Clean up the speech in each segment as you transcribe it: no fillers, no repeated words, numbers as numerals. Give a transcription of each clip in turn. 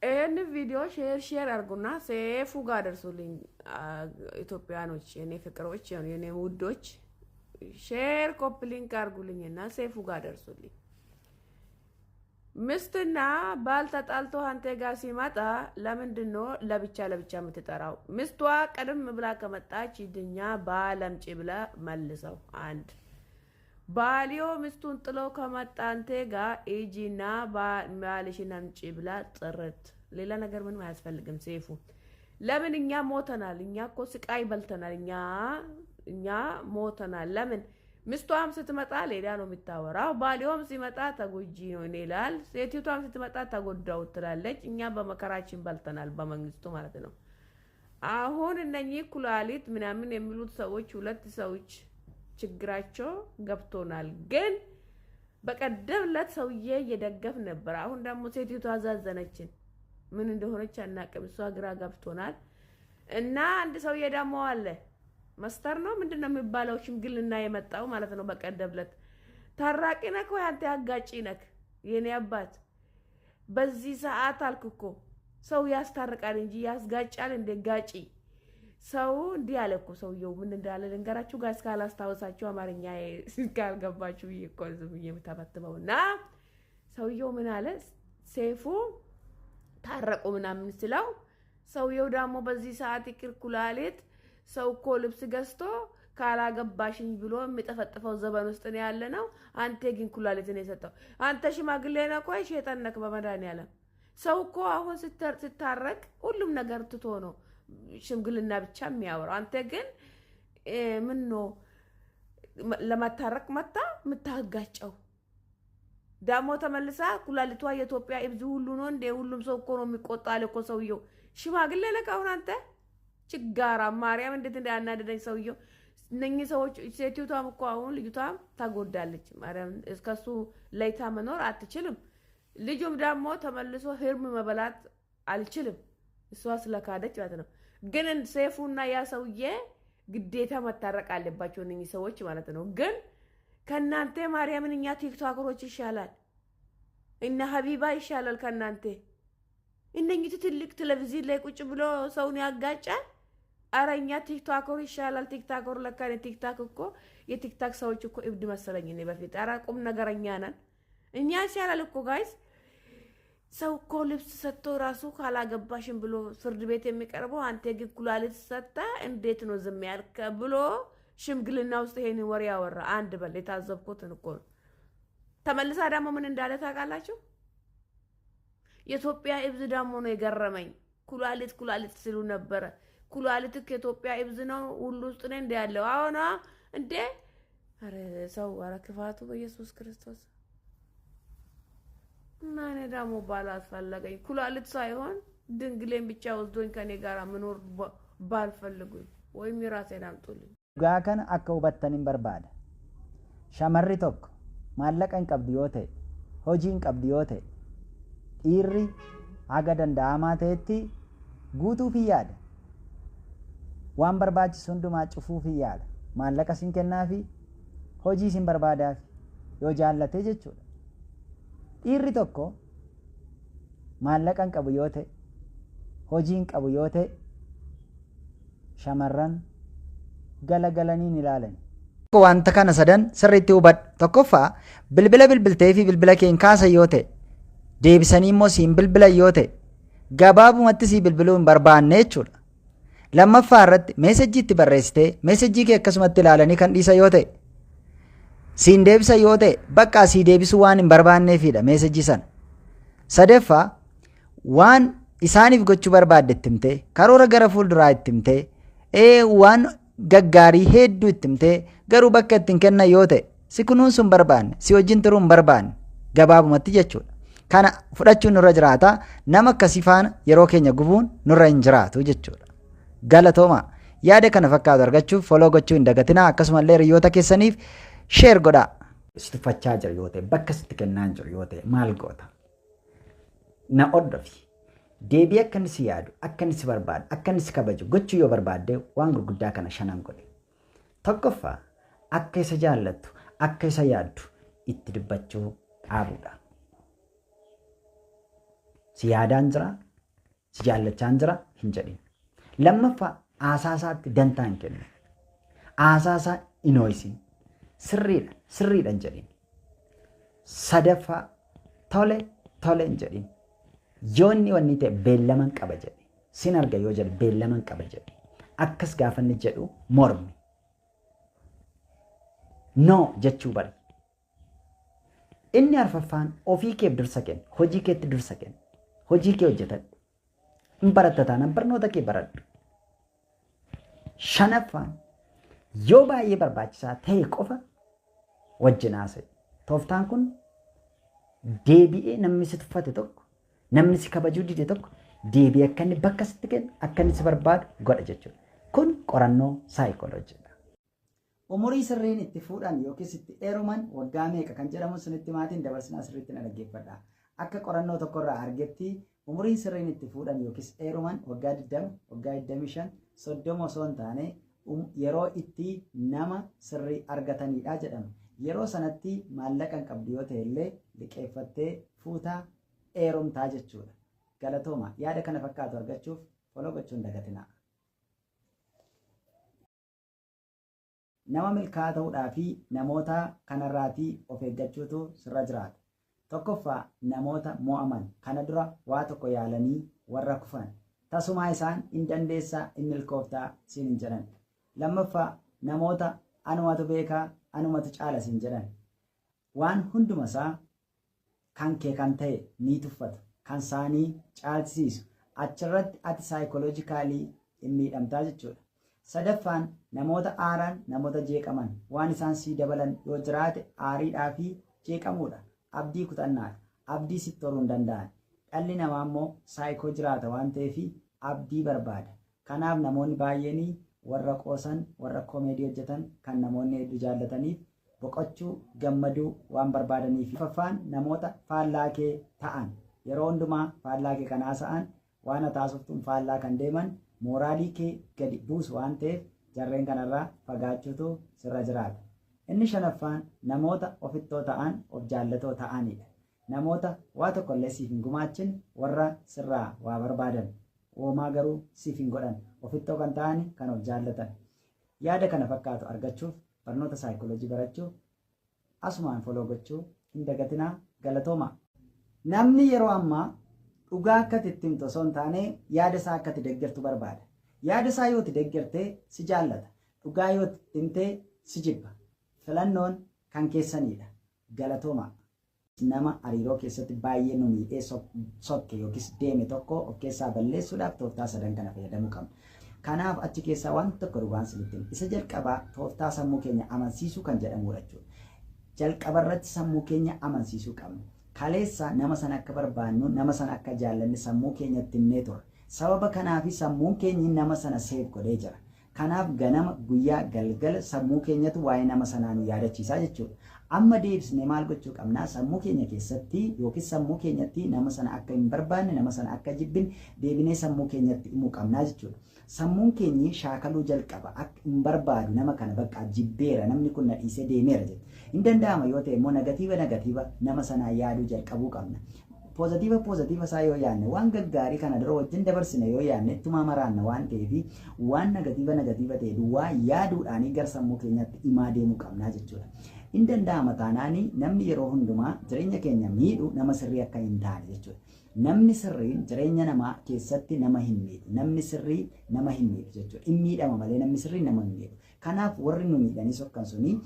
ይህን ቪዲዮ ሼር አድርጉና ሴፉ ጋር ደርሱልኝ። ኢትዮጵያኖች የኔ ፍቅሮች የኔ ውዶች ሼር ኮፒ ሊንክ አድርጉልኝና ሴፉ ጋር ደርሱልኝ። ምስትና ባል ተጣልቶ አንተ ጋር ሲመጣ ለምንድነው ለብቻ የምትጠራው? ምስቷ ቀደም ብላ ከመጣች ይድኛ ባለምጪ ብላ መልሰው። አንድ ባሊዮ ምስቱን ጥሎ ከመጣ አንተ ጋር ኤጂና ባልሽን አምጪ ብላ ጥርት። ሌላ ነገር ምንም አያስፈልግም። ሴፉ ለምን እኛ ሞተናል? እኛ እኮ ስቃይ በልተናል። እኛ ሞተናል። ለምን ምስቷም ስትመጣ ሌላ ነው የምታወራው። ባሊዮም ሲመጣ ተጎጂ ነው ይላል። ሴቲቷም ስትመጣ ተጎዳው ትላለች። እኛ በመከራችን በልተናል፣ በመንግስቱ ማለት ነው። አሁን እነኚህ ኩላሊት ምናምን የሚሉት ሰዎች ሁለት ሰዎች ችግራቸው ገብቶናል። ግን በቀደምለት ሰውዬ እየደገፍ ነበር። አሁን ደግሞ ሴቲቷ አዛዘነችን። ምን እንደሆነች አናውቅም። እሷ ግራ ገብቶናል። እና አንድ ሰውዬ ደግሞ አለ ማስተር ነው ምንድነው የሚባለው? ሽምግልና የመጣው ማለት ነው። በቀደምለት ታራቂ ነክ ወይ አንተ አጋጪ ነክ? የኔ አባት በዚህ ሰዓት አልኩኮ ሰው ያስታርቃል እንጂ ያስጋጫል እንደ ጋጪ ሰው እንዲህ አለ እኮ። ሰውየው ምን እንዳለ ልንገራችሁ ጋር እስካላስታውሳችሁ አማርኛ እስካልገባችሁ ይቆዝም የምታበትበውና ሰውየው ምን አለ? ሴፉ ታረቁ ምናምን ስለው ሰውየው ደግሞ በዚህ ሰዓት ይቅር ኩላሊት ሰው እኮ ልብስ ገዝቶ ካላገባሽኝ ብሎ የሚጠፈጥፈው ዘበን ውስጥ ነው ያለ ነው። አንተ ግን ኩላሊትን የሰጠው አንተ ሽማግሌ ነህ ቆይ ሸይጣን ነህ በመድኃኒዓለም። ሰው እኮ አሁን ስታረቅ ሁሉም ነገር ትቶ ነው ሽምግልና ብቻ የሚያወራው። አንተ ግን ምን ነው ለማታረቅ መጣ የምታጋጨው? ዳሞ ተመልሳ ኩላሊቷ የኢትዮጵያ ኢብዙ ሁሉ ነው እንደ ሁሉም ሰው እኮ ነው የሚቆጣው እኮ ሰውየው። ሽማግሌ ነህ አሁን አንተ ችጋራ ማርያም እንዴት እንዳናደደኝ ሰውየው። እነኚህ ሰዎች ሴቲቷም እኮ አሁን ልጅቷም ታጎዳለች። ማርያም እስከሱ ለይታ መኖር አትችልም። ልጁም ደግሞ ተመልሶ ህርም መበላት አልችልም። እሷ ስለካደች ማለት ነው። ግን ሴፉና ያ ሰውዬ ግዴታ መታረቅ አለባቸው እነኚህ ሰዎች ማለት ነው። ግን ከናንተ ማርያምን እኛ ቲክቶከሮች ይሻላል እና ሀቢባ ይሻላል ከናንተ። እነኚህ ትልቅ ቴሌቪዥን ላይ ቁጭ ብሎ ሰውን ያጋጫል። አረኛ ቲክቶከር ይሻላል። ቲክቶከር ለካኔ ቲክቶክ እኮ የቲክቶክ ሰዎች እኮ እብድ መሰለኝ እኔ በፊት። አራ ቁም ነገረኛ ነን እኛ ይሻላል እኮ ጋይስ። ሰው እኮ ልብስ ሰጥቶ ራሱ ካላገባሽም ብሎ ፍርድ ቤት የሚቀርበው አንተ ግን ኩላሊት ሰጣ እንዴት ነው ዝም ያልከ ብሎ ሽምግልና ውስጥ ይሄን ወሬ ያወራ። አንድ በል የታዘብኩትን እኮ ተመልሳ ደግሞ ምን እንዳለ ታውቃላችሁ? የኢትዮጵያ ኢብዝ ደግሞ ነው የገረመኝ። ኩላሊት ሲሉ ነበረ። ኩላሊት ከኢትዮጵያ ኢብዝ ነው ሁሉ ውስጥ ነው እንደ ያለው አሁን እንደ አረ ሰው አረ ክፋቱ በኢየሱስ ክርስቶስ። ማን ደግሞ ባላስፈለገኝ ኩላሊት ሳይሆን ድንግሌን ብቻ ወስዶኝ ከኔ ጋር መኖር ባልፈልጉኝ ወይም የራሴን አምጡልኝ። ጋከን አከውበተን በርባደ ሸመሪ ቶክ ማለቀን ቀብዲዮቴ ሆጂን ቀብዲዮቴ ኢሪ አገደን ዳማቴቲ ጉቱ ፊያደ ዋን በርባች ሱንዱማ ጩፉ ፊያደ ማለቀ ሲንከናፊ ሆጂ ሲን በርባዳፊ ዮጃለቴ ጀቹ ኢሪ ቶኮ ማለቀን ቀብዮቴ ሆጂን ቀብዮቴ ሸመረን ገለገለኒን ይላለን። ዋንተ ከነ ሰደን ስሪቲ ውበድ tokkoffa bilbiltee fi bilbila keen kaasa yoo ta'e deebisanii immoo siin bilbila yoo ta'e gabaabumatti sii bilbiluu hin barbaanne jechuudha. Lammaffaa irratti meesejii itti barreessitee meesejii kee akkasumatti ilaalanii kan dhiisa yoo ta'e siin deebisa yoo ta'e bakka sii deebisuu waan hin barbaanneefidha meesejii sana. Sadeeffaa waan isaaniif gochuu barbaadde itti himtee karoora gara fuulduraa itti himtee waan gaggaarii hedduu itti himtee garuu bakka ittiin kenna yoo ta'e si kunuunsuun barbaanne si wajjin turuun barbaanne gabaabumatti jechuudha. Kana fudhachuun nurra jiraata. Nama akkasii faana yeroo keenya gubuun nurra hin jiraatu jechuudha. Galatooma. Yaada kana fakkaatu argachuuf foloo gochuu hin dagatinaa. Akkasumallee hiriyoota keessaniif sheer godhaa. Sitifachaa jiru yoo ta'e bakka sitti kennaa jiru yoo ta'e maal goota? Na oddofi. Deebii akka inni si yaadu, akka inni si barbaadu, akka inni si kabaju gochuu yoo barbaadde waan gurguddaa kana shanan godhe. Tokkoffaa akka isa jaallattu, akka isa yaaddu itti dubbachuu dhaabuudha. Si yaadaan jira, si jaallachaan jira hin jedhin. Lammaffaa haasaasaatti dantaa hin kennu. Haasaasaa hin ho'isin. Sirriidha hin jedhin. Sadaffaa tole hin jedhin. Yoo inni wanni ta'e beellaman qaba jedhe. Sin arga yoo jedhe beellaman qaba jedhe. Akkas gaafa inni jedhu mormi. No jechuu bari. Inni arfaffaan ofii keef dursa kenna. Hojii keetti dursa kenna. Hojii kee hojjetadhu. Hin baratta taanaan barnoota kee baradhu. Shanaffaan yoo baay'ee barbaachisaa ta'e qofa wajjin haasa'e. Tooftaan kun deebi'ee namni si tuffate tokko, namni si kabajuu dide tokko deebi'ee akka inni bakka sitti kennu, akka inni si barbaadu godha jechuudha. Kun qorannoo saayikolojiidha. Umurii sirriin itti fuudhan yookiis itti heeruman waggaa meeqa kan jedhamu sunitti maatiin dabarsinaa sirriitti na dhaggeeffadha. Akka qorannoo tokkorraa argetti umuriin sirriin itti fuudhan yookiis heeruman waggaa 20, waggaa 25, 30 osoo hin taane yeroo itti nama sirrii argatanidha jedhama. Yeroo sanatti maallaqa hin qabdu yoo ta'e illee liqeeffattee fuutaa heerumtaa jechuudha. Galatooma yaada kana fakkaatu argachuuf foloo gochuun dagatinaa. Nama milkaa'aa ta'uudhaa fi namoota kanarraatii of eeggachuutu sirra jiraata. Tokkoffaa namoota mo'aman kana dura waa tokko yaalanii warra kufan. Tasumaa isaan hin dandeessaa hin milkooftaa siin hin jedhan. Lammaffaa namoota anumatu beekaa anumatu caala siin jedhan. Waan hundumasaa kan kee kan ta'e ni tuffatu. Kan isaanii caalchisiisu. Achirratti ati saayikoloojikaalii hin miidhamtaa jechuudha. Sadaffaan namoota aaraan namoota jeeqaman waan isaan sii dabalan yoo jiraate aariidhaa fi jeeqamuudha. Abdii kutannaadha. Abdii sitti toruu hin danda'an. Dhalli namaa immoo saayikoo jiraata waan ta'eef abdii barbaada. Kanaaf namoonni baay'een warra qoosan, warra koomeedii hojjetan kan namoonni hedduu jaallataniif boqochuu, gammaduu waan barbaadaniif. Faffaan namoota faallaa kee ta'an yeroo hundumaa faallaa kee kan haasa'an waan taasiftuun faallaa kan deeman mooraalii kee gadi buusu waan ta'eef jarreen kanarraa fagaachuutu sirra jiraata. Inni shanaffaan namoota ofittoo ta'an of jaallatoo ta'anidha. Namoota waa tokkollee siif hin gumaachin warra sirraa waa barbaadan uumaa garuu siif hin godhan ofittoo kan ta'an kan of jaallatan. Yaada kana fakkaatu argachuuf barnoota saayikooloojii barachuuf asumaan foloo gochuu hin dagatinaa. Galatooma. Namni yeroo ammaa dhugaa akka itti himtu osoo hin taane yaada isaa akka itti deeggartu barbaada. Yaada isaa yoo itti deeggartee si jaallata. Dhugaa yoo itti himtee si jibba. Filannoon kan keessanidha. Galatooma. Nama hariiroo keessatti baay'ee nu miidhee sokke yookiis deeme tokko of keessaa balleessuudhaaf tooftaa sadan kana fayyadamuu qabna. Kanaaf achi keessaa waan tokko dhugaan sinitti himu. Isa jalqabaa tooftaa sammuu keenya amansiisuu kan jedhamudha jechuudha. Jalqabarratti sammuu keenya amansiisuu qabna. Kaleessa nama sana akka barbaannu, nama sana akka jaallanne sammuu keenyatti himnee ture. Sababa kanaaf sammuun keenyi nama sana seef godhee jira. Kanaaf ganama guyyaa galgala sammuu keenyatu waa'ee nama sanaa nu yaadachiisaa jechuudha. Amma deebisnee maal gochuu qabnaa? Sammuu keenya keessatti yookiin sammuu keenyatti nama sana akka hin barbaanne, nama sana akka jibbin deebinee sammuu keenyatti himuu qabnaa jechuudha. Sammuun keenyi shaakaluu jalqaba akka hin barbaadu nama kana bakka jibbeera namni kun na dhiisee deemeera jedhu. Hin danda'ama yoo ta'e immoo negatiiva nama sanaa yaaduu jalqabuu qabna. Poozitiiva isaa yoo yaadne waan gaggaarii kana dura wajjin dabarsine yoo yaadne ittuma maraanna waan ta'eef waan negatiiva ta'e duwwaa yaaduudhaan gara sammuu keenyatti himaa deemuu qabnaa jechuudha. Hin danda'ama taanaanii namni yeroo hundumaa jireenya keenya miidhu nama sirrii akka hin taane jechuudha. Namni sirriin jireenya namaa keessatti nama hin miidhu. Namni sirrii nama hin miidhu jechuudha. Hin miidhama malee namni sirrii nama hin miidhu. Kanaaf warri nu miidhanii sokkan suni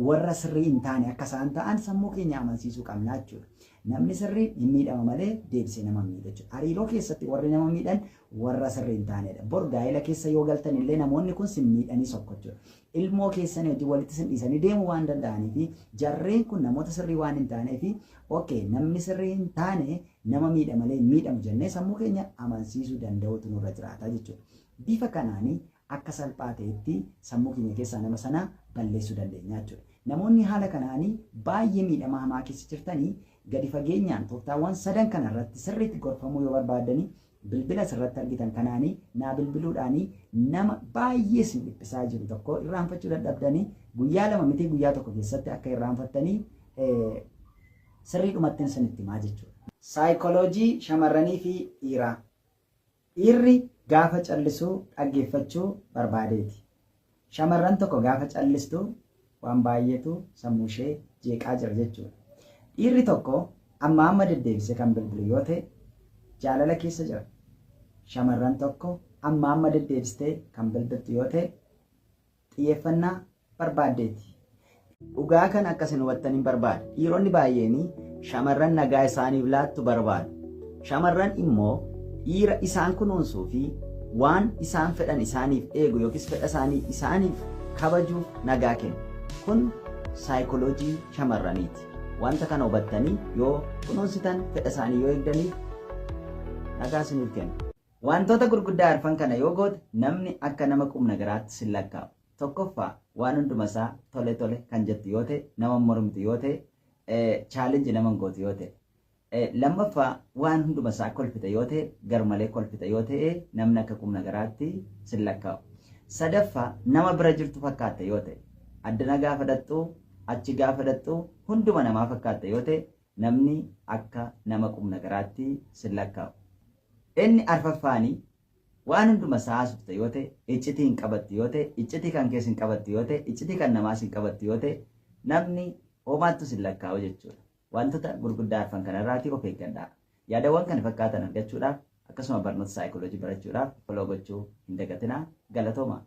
warra sirrii hin taane akka isaan ta'an sammuu keenya amansiisuu qabna jechuudha. Namni sirrii hin miidhama malee deebisee nama miidha jechuudha. Hariiroo keessatti warri nama miidhan warra sirrii hin taanedha. Bor gaa'ela keessa yoo galtan illee namoonni kun sin miidhanii sokko jechuudha. Ilmoo keessanii hojii walitti sin dhiisanii deemuu waan danda'aniif jarreen kun namoota sirrii waan hin taaneef namni sirrii hin taane nama miidha malee hin miidhamu jennee sammuu keenya amansiisuu danda'utu nurra jiraata jechuudha. Bifa kanaanii akka salphaa ta'etti sammuu keenya keessaa nama sana balleessuu dandeenya jechuudha. Namoonni haala kanaanii baay'ee miidhama hamaa keessa jirtanii gadi fageenyaan tooftaawwan sadan kanarratti sirriitti gorfamuu yoo barbaadanii bilbila sirratti argitan kanaanii naa bilbiluudhaanii nama baay'ee isin dhiphisaa jiru tokko irraanfachuu dadhabdanii guyyaa lama miti guyyaa tokko keessatti akka irraanfattanii sirriidhumattiin isinitti himaa jechuudha. Saayikooloojii shamarranii fi dhiiraa. Dhiirri gaafa callisuu dhaggeeffachuu barbaadeeti. Shamarran tokko gaafa callistu waan baay'eetu sammuu ishee jeeqaa jira jechuudha. Dhiirri tokko amma deddeebisee kan bilbilu yoo ta'e jaalala keessa jira. Shamarran tokko amma deddeebistee kan bilbiltu yoo ta'e xiyyeeffannaa barbaaddeeti. Dhugaa kan akkasin hubattanii barbaada. Dhiironni baay'een shamarran nagaa isaaniif laattu barbaadu. Shamarran immoo dhiira isaan kunuunsuu fi waan isaan fedhan isaaniif eegu yookiis fedha isaanii isaaniif kabajuuf nagaa kennu. Kun saayikooloojii shamarraniiti. Wanta kana hubattanii yoo kunuunsitan fedha isaanii yoo eegdaniif nagaa isiniif kennu. Wantoota gurguddaa arfan kana yoo goote namni akka nama qubna garaatti sin lakkaa'u. Tokkoffaa waan hundumasaa tole tole kan jettu yoo ta'e, nama mormitu yoo ta'e, chaalenji nama gootu yoo ta'e. Lammaffaa waan hundumasaa kolfite yoo ta'e, garmalee kolfite yoo ta'e namni akka qubna garaatti sin lakkaa'u. Sadaffaa nama bira jirtu fakkaatte yoo ta'e, addana gaafa dhaqxu, achi gaafa dhaqxu hunduma namaa fakkaatte yoo ta'e namni akka nama qubna garaatti sin lakkaa'u. Inni arfaffaanii waan hunduma saasufte yoo ta'e, iccitii hin qabatti yoo ta'e, iccitii kan keessa hin qabatti yoo ta'e, iccitii kan namaas hin qabatti yoo ta'e, namni homaattu sin lakkaa'u jechuudha. Wantoota gurguddaa arfan kanarraatii of eeggadhaa. Yaadawwan kana fakkaatan argachuudhaaf akkasuma barnoota saayikooloojii barachuudhaaf foloo gochuu hin dagatinaa. Galatooma.